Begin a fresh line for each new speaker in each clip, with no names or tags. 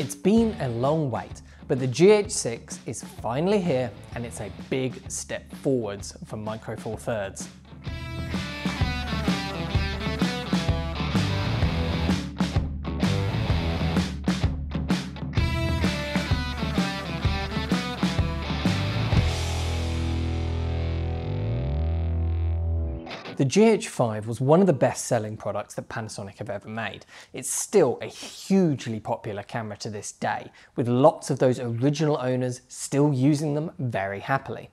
It's been a long wait, but the GH6 is finally here and it's a big step forwards for Micro Four Thirds. The GH5 was one of the best-selling products that Panasonic have ever made. It's still a hugely popular camera to this day, with lots of those original owners still using them very happily.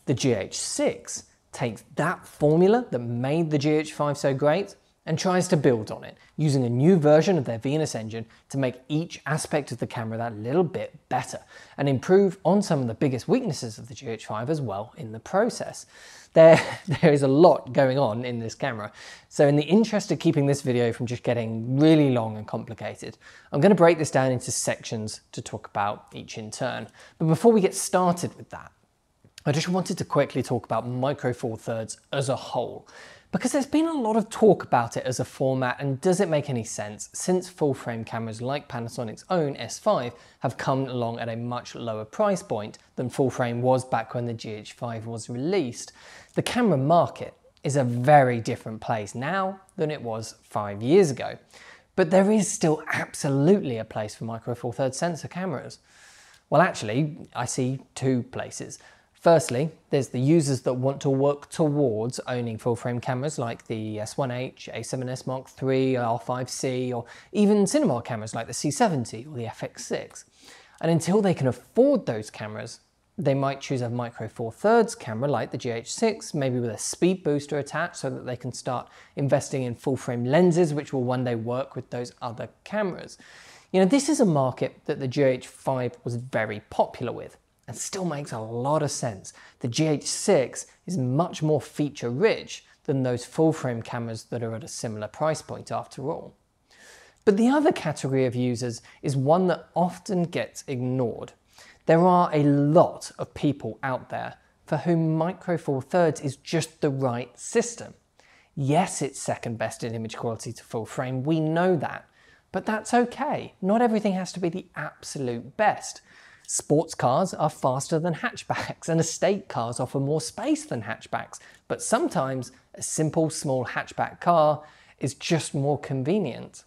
The GH6 takes that formula that made the GH5 so great and tries to build on it, using a new version of their Venus engine to make each aspect of the camera that little bit better and improve on some of the biggest weaknesses of the GH5 as well in the process. There is a lot going on in this camera, so in the interest of keeping this video from just getting really long and complicated, I'm going to break this down into sections to talk about each in turn. But before we get started with that, I just wanted to quickly talk about Micro Four Thirds as a whole, because there's been a lot of talk about it as a format and does it make any sense since full frame cameras like Panasonic's own S5 have come along at a much lower price point than full frame was back when the GH5 was released. The camera market is a very different place now than it was 5 years ago, but there is still absolutely a place for Micro Four Thirds sensor cameras. Well, actually, I see two places. Firstly, there's the users that want to work towards owning full-frame cameras like the S1H, A7S Mark III, R5C, or even cinema cameras like the C70 or the FX6. And until they can afford those cameras, they might choose a Micro Four Thirds camera like the GH6, maybe with a speed booster attached so that they can start investing in full-frame lenses which will one day work with those other cameras. You know, this is a market that the GH5 was very popular with, and still makes a lot of sense. The GH6 is much more feature rich than those full frame cameras that are at a similar price point after all. But the other category of users is one that often gets ignored. There are a lot of people out there for whom Micro Four Thirds is just the right system. Yes, it's second best in image quality to full frame, we know that, but that's okay. Not everything has to be the absolute best. Sports cars are faster than hatchbacks and estate cars offer more space than hatchbacks, but sometimes a simple small hatchback car is just more convenient.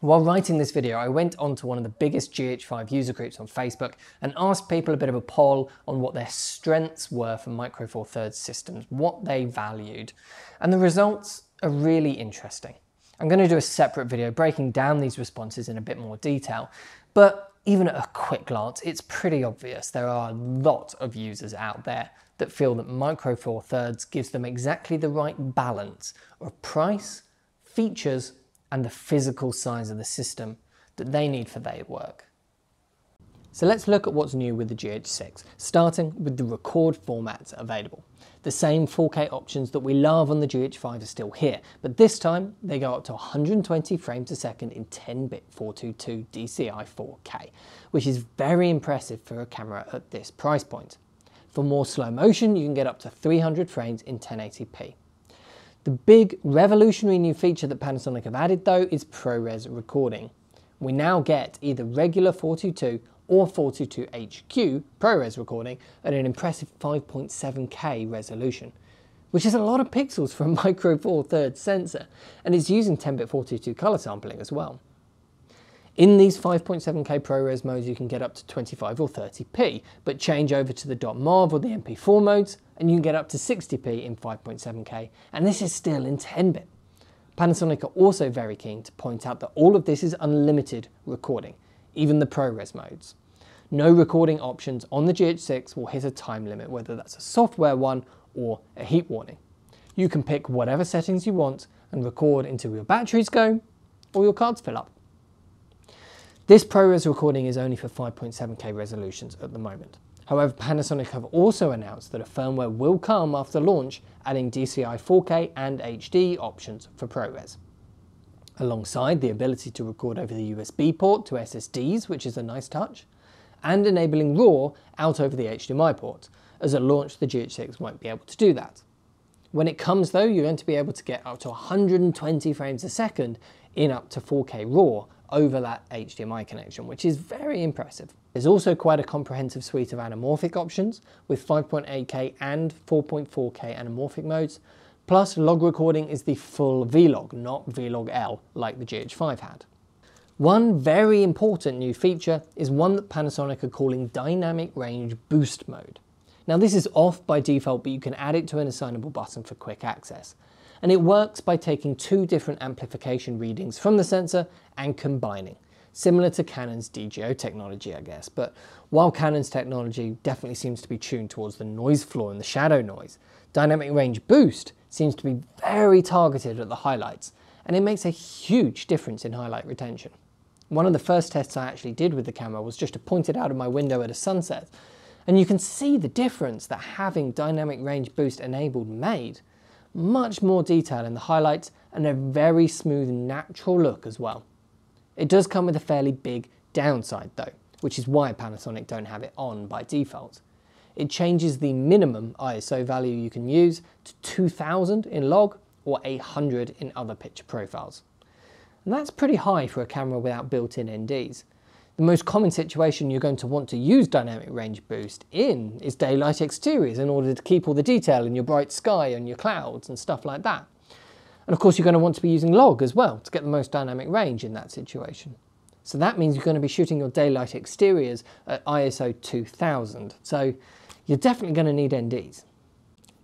While writing this video, I went onto one of the biggest GH5 user groups on Facebook and asked people a bit of a poll on what their strengths were for Micro Four Thirds systems, what they valued, and the results are really interesting. I'm going to do a separate video breaking down these responses in a bit more detail, but even at a quick glance, it's pretty obvious there are a lot of users out there that feel that Micro Four Thirds gives them exactly the right balance of price, features, and the physical size of the system that they need for their work. So let's look at what's new with the GH6, starting with the record formats available. The same 4K options that we love on the GH5 are still here, but this time they go up to 120 frames a second in 10-bit 422 DCI 4K, which is very impressive for a camera at this price point. For more slow motion, you can get up to 300 frames in 1080p. The big revolutionary new feature that Panasonic have added though is ProRes recording. We now get either regular 422 or 422HQ ProRes recording at an impressive 5.7K resolution, which is a lot of pixels for a Micro Four Thirds sensor, and it's using 10-bit 422 color sampling as well. In these 5.7K ProRes modes you can get up to 25 or 30p, but change over to the .mov or the MP4 modes and you can get up to 60p in 5.7K, and this is still in 10-bit. Panasonic are also very keen to point out that all of this is unlimited recording, even the ProRes modes. No recording options on the GH6 will hit a time limit, whether that's a software one or a heat warning. You can pick whatever settings you want and record until your batteries go or your cards fill up. This ProRes recording is only for 5.7K resolutions at the moment. However, Panasonic have also announced that a firmware will come after launch, adding DCI 4K and HD options for ProRes. Alongside the ability to record over the USB port to SSDs, which is a nice touch, and enabling RAW out over the HDMI port, as at launch the GH6 won't be able to do that. When it comes though, you're going to be able to get up to 120 frames a second in up to 4K RAW over that HDMI connection, which is very impressive. There's also quite a comprehensive suite of anamorphic options with 5.8K and 4.4K anamorphic modes, plus log recording is the full Vlog, not Vlog L like the GH5 had. One very important new feature is one that Panasonic are calling Dynamic Range Boost Mode. Now this is off by default, but you can add it to an assignable button for quick access. And it works by taking two different amplification readings from the sensor and combining, similar to Canon's DGO technology, I guess. But while Canon's technology definitely seems to be tuned towards the noise floor and the shadow noise, Dynamic Range Boost seems to be very targeted at the highlights, and it makes a huge difference in highlight retention. One of the first tests I actually did with the camera was just to point it out of my window at a sunset, and you can see the difference that having Dynamic Range Boost enabled made. Much more detail in the highlights and a very smooth natural look as well. It does come with a fairly big downside though, which is why Panasonic don't have it on by default. It changes the minimum ISO value you can use to 2000 in log or 800 in other picture profiles. And that's pretty high for a camera without built-in NDs. The most common situation you're going to want to use Dynamic Range Boost in is daylight exteriors in order to keep all the detail in your bright sky and your clouds and stuff like that. And of course you're going to want to be using log as well to get the most dynamic range in that situation. So that means you're going to be shooting your daylight exteriors at ISO 2000. So you're definitely going to need NDs.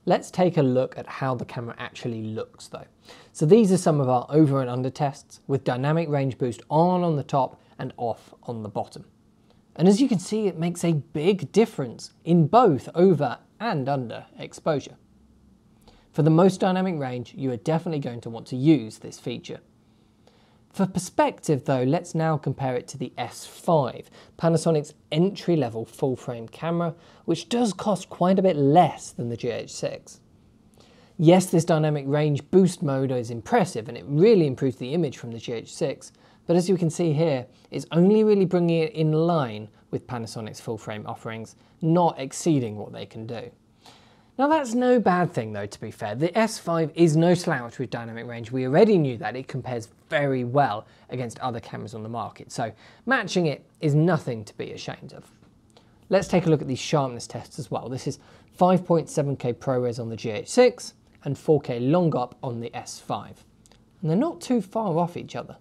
Let's take a look at how the camera actually looks though. So these are some of our over and under tests with Dynamic Range Boost on the top and off on the bottom. And as you can see, it makes a big difference in both over and under exposure. For the most dynamic range, you are definitely going to want to use this feature. For perspective though, let's now compare it to the S5, Panasonic's entry-level full-frame camera, which does cost quite a bit less than the GH6. Yes, this Dynamic Range Boost mode is impressive and it really improves the image from the GH6, but as you can see here, it's only really bringing it in line with Panasonic's full-frame offerings, not exceeding what they can do. Now that's no bad thing though, to be fair. The S5 is no slouch with dynamic range. We already knew that. It compares very well against other cameras on the market, so matching it is nothing to be ashamed of. Let's take a look at these sharpness tests as well. This is 5.7K ProRes on the GH6 and 4K long up on the S5. And they're not too far off each other.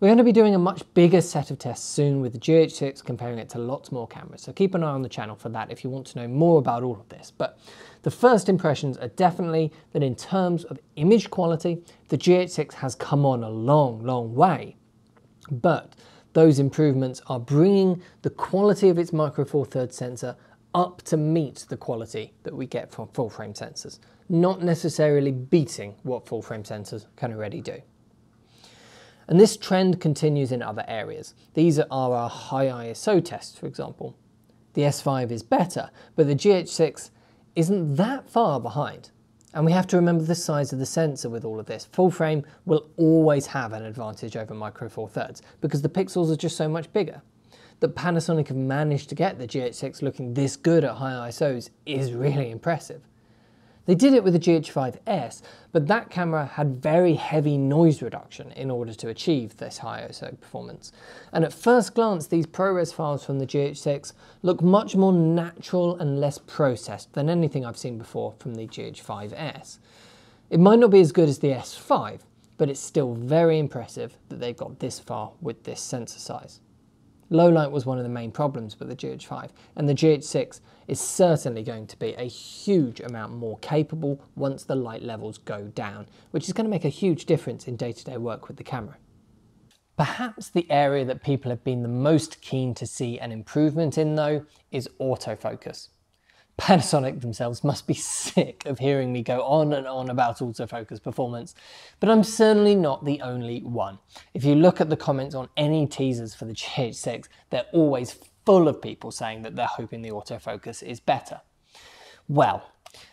We're going to be doing a much bigger set of tests soon with the GH6, comparing it to lots more cameras, so keep an eye on the channel for that if you want to know more about all of this. But the first impressions are definitely that in terms of image quality, the GH6 has come on a long way. But those improvements are bringing the quality of its Micro Four Thirds sensor up to meet the quality that we get from full-frame sensors, not necessarily beating what full-frame sensors can already do. And this trend continues in other areas. These are our high ISO tests, for example. The S5 is better, but the GH6 isn't that far behind. And we have to remember the size of the sensor with all of this. Full frame will always have an advantage over Micro Four Thirds because the pixels are just so much bigger. That Panasonic have managed to get the GH6 looking this good at high ISOs is really impressive. They did it with the GH5S, but that camera had very heavy noise reduction in order to achieve this high ISO performance. And at first glance, these ProRes files from the GH6 look much more natural and less processed than anything I've seen before from the GH5S. It might not be as good as the S5, but it's still very impressive that they've got this far with this sensor size. Low light was one of the main problems with the GH5, and the GH6 is certainly going to be a huge amount more capable once the light levels go down, which is going to make a huge difference in day-to-day work with the camera. Perhaps the area that people have been the most keen to see an improvement in though is autofocus. Panasonic themselves must be sick of hearing me go on and on about autofocus performance, but I'm certainly not the only one. If you look at the comments on any teasers for the GH6, they're always full of people saying that they're hoping the autofocus is better. Well,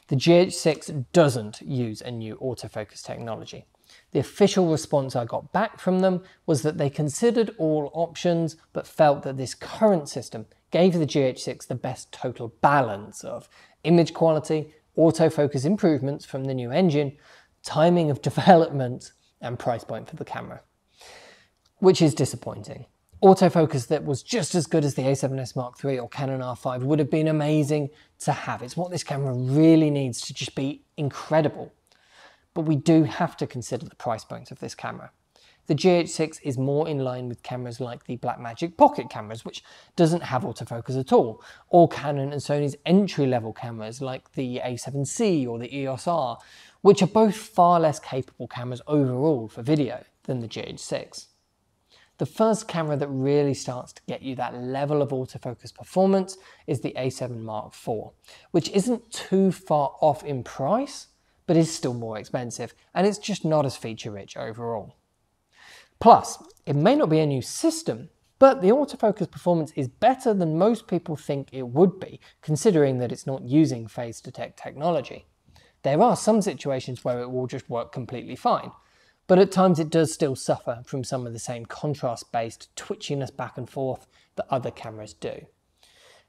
the GH6 doesn't use a new autofocus technology. The official response I got back from them was that they considered all options but felt that this current system gave the GH6 the best total balance of image quality, autofocus improvements from the new engine, timing of development, and price point for the camera. which is disappointing. Autofocus that was just as good as the A7S Mark III or Canon R5 would have been amazing to have. It's what this camera really needs to just be incredible. But we do have to consider the price point of this camera. The GH6 is more in line with cameras like the Blackmagic Pocket cameras, which doesn't have autofocus at all, or Canon and Sony's entry-level cameras like the A7C or the EOS R, which are both far less capable cameras overall for video than the GH6. The first camera that really starts to get you that level of autofocus performance is the A7 Mark IV, which isn't too far off in price, but is still more expensive, and it's just not as feature-rich overall. Plus, it may not be a new system, but the autofocus performance is better than most people think it would be, considering that it's not using phase detect technology. There are some situations where it will just work completely fine, but at times it does still suffer from some of the same contrast-based twitchiness back and forth that other cameras do.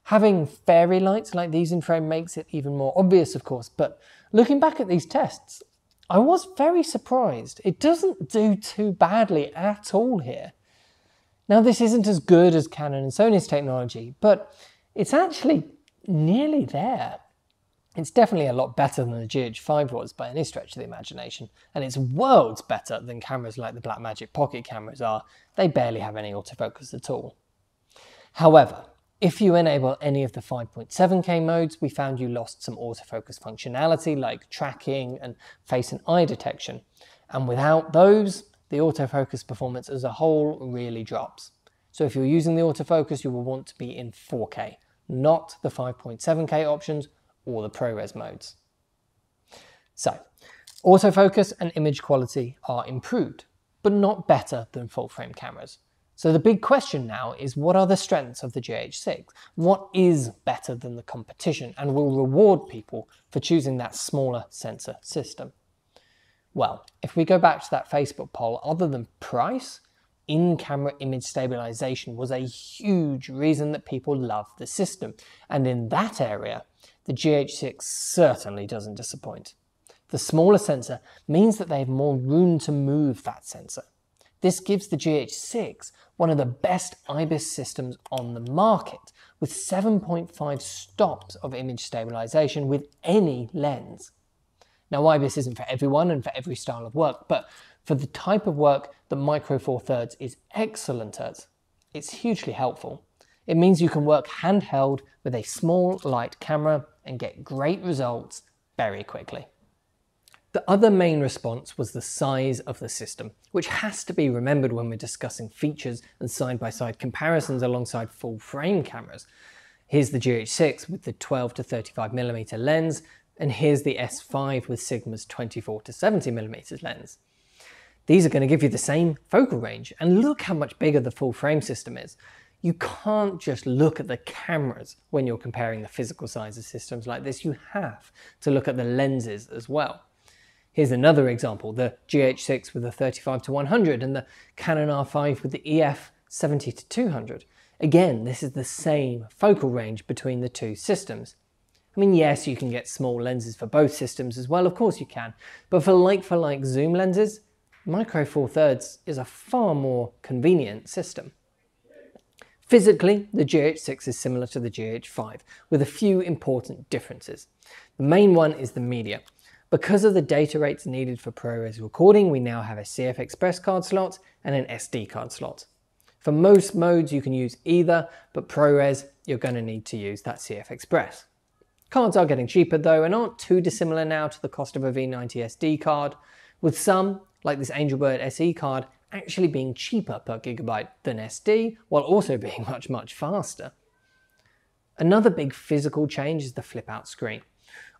Having fairy lights like these in frame makes it even more obvious, of course, but looking back at these tests, I was very surprised. It doesn't do too badly at all here. Now, this isn't as good as Canon and Sony's technology, but it's actually nearly there. It's definitely a lot better than the GH5 was by any stretch of the imagination, and it's worlds better than cameras like the Blackmagic Pocket cameras are. They barely have any autofocus at all. However, if you enable any of the 5.7K modes, we found you lost some autofocus functionality like tracking and face and eye detection, and without those, the autofocus performance as a whole really drops. So if you're using the autofocus, you will want to be in 4K, not the 5.7K options or the ProRes modes. So, autofocus and image quality are improved, but not better than full frame cameras. So the big question now is, what are the strengths of the GH6? What is better than the competition and will reward people for choosing that smaller sensor system? Well, if we go back to that Facebook poll, other than price, in-camera image stabilization was a huge reason that people love the system. And in that area, the GH6 certainly doesn't disappoint. The smaller sensor means that they have more room to move that sensor. This gives the GH6 one of the best IBIS systems on the market, with 7.5 stops of image stabilization with any lens. Now, IBIS isn't for everyone and for every style of work, but for the type of work that Micro Four Thirds is excellent at, it's hugely helpful. It means you can work handheld with a small, light camera and get great results very quickly. The other main response was the size of the system, which has to be remembered when we're discussing features and side-by-side comparisons alongside full-frame cameras. Here's the GH6 with the 12 to 35mm lens, and here's the S5 with Sigma's 24 to 70mm lens. These are going to give you the same focal range, and look how much bigger the full-frame system is. You can't just look at the cameras when you're comparing the physical size of systems like this. You have to look at the lenses as well. Here's another example, the GH6 with the 35 to 100 and the Canon R5 with the EF 70 to 200. Again, this is the same focal range between the two systems. I mean, yes, you can get small lenses for both systems as well, of course you can, but for like zoom lenses, Micro Four Thirds is a far more convenient system. Physically, the GH6 is similar to the GH5, with a few important differences. The main one is the media. Because of the data rates needed for ProRes recording, we now have a CF Express card slot and an SD card slot. For most modes, you can use either, but ProRes, you're going to need to use that CF Express. Cards are getting cheaper though, and aren't too dissimilar now to the cost of a V90 SD card, with some, like this Angelbird SE card, actually being cheaper per gigabyte than SD, while also being much faster. Another big physical change is the flip-out screen.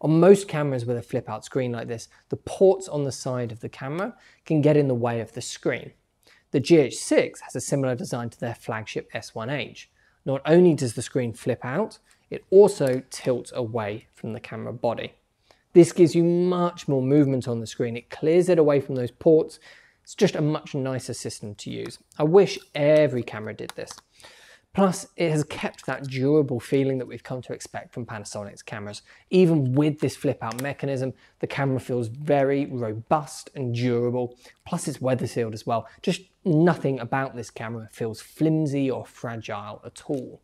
On most cameras with a flip-out screen like this, the ports on the side of the camera can get in the way of the screen. The GH6 has a similar design to their flagship S1H. Not only does the screen flip out, it also tilts away from the camera body. This gives you much more movement on the screen. It clears it away from those ports. It's just a much nicer system to use. I wish every camera did this. Plus, it has kept that durable feeling that we've come to expect from Panasonic's cameras. Even with this flip-out mechanism, the camera feels very robust and durable. Plus, it's weather sealed as well. Just nothing about this camera feels flimsy or fragile at all.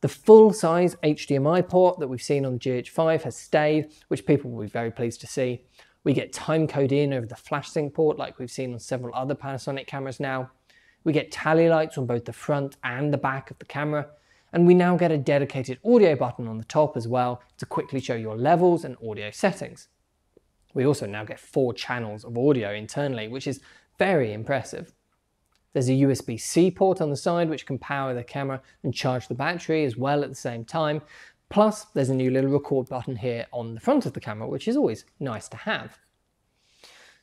The full-size HDMI port that we've seen on the GH5 has stayed, which people will be very pleased to see. We get timecode in over the flash sync port like we've seen on several other Panasonic cameras now. We get tally lights on both the front and the back of the camera, and we now get a dedicated audio button on the top as well to quickly show your levels and audio settings. We also now get 4 channels of audio internally, which is very impressive. There's a USB-C port on the side which can power the camera and charge the battery as well at the same time. Plus, there's a new little record button here on the front of the camera, which is always nice to have.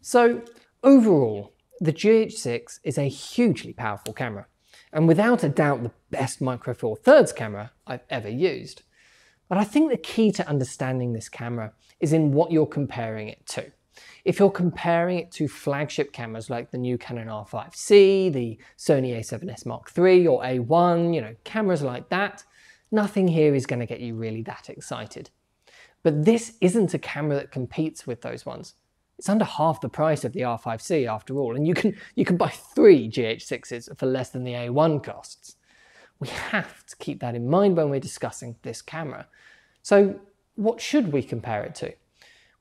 So overall, the GH6 is a hugely powerful camera, and without a doubt the best Micro Four Thirds camera I've ever used. But I think the key to understanding this camera is in what you're comparing it to. If you're comparing it to flagship cameras like the new Canon R5C, the Sony a7S Mark III or A1, cameras like that, nothing here is going to get you really that excited. But this isn't a camera that competes with those ones. It's under half the price of the R5C after all, and you can buy 3 GH6s for less than the A1 costs. We have to keep that in mind when we're discussing this camera. So what should we compare it to?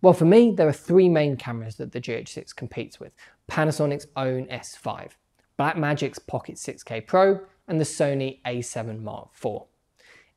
Well, for me, there are 3 main cameras that the GH6 competes with. Panasonic's own S5, Blackmagic's Pocket 6K Pro, and the Sony a7 Mark IV.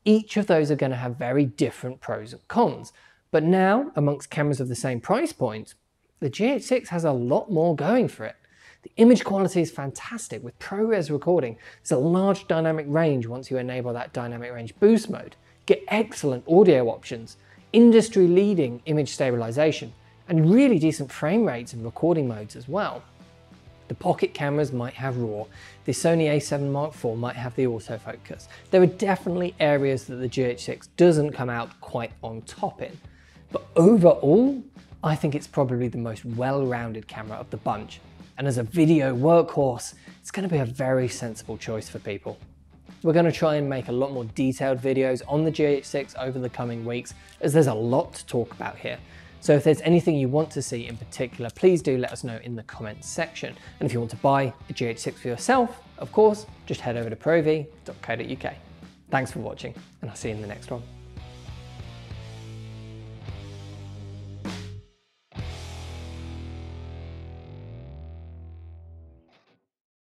Each of those are going to have very different pros and cons, but now, amongst cameras of the same price point, the GH6 has a lot more going for it. The image quality is fantastic with ProRes recording. There's a large dynamic range once you enable that dynamic range boost mode. Get excellent audio options, industry-leading image stabilization, and really decent frame rates and recording modes as well. The pocket cameras might have RAW, the Sony a7 Mark IV might have the autofocus. There are definitely areas that the GH6 doesn't come out quite on top in. But overall, I think it's probably the most well-rounded camera of the bunch. And as a video workhorse, it's going to be a very sensible choice for people. We're going to try and make a lot more detailed videos on the GH6 over the coming weeks, as there's a lot to talk about here. So if there's anything you want to see in particular, please do let us know in the comments section. And if you want to buy a GH6 for yourself, of course, just head over to proav.co.uk. Thanks for watching, and I'll see you in the next one.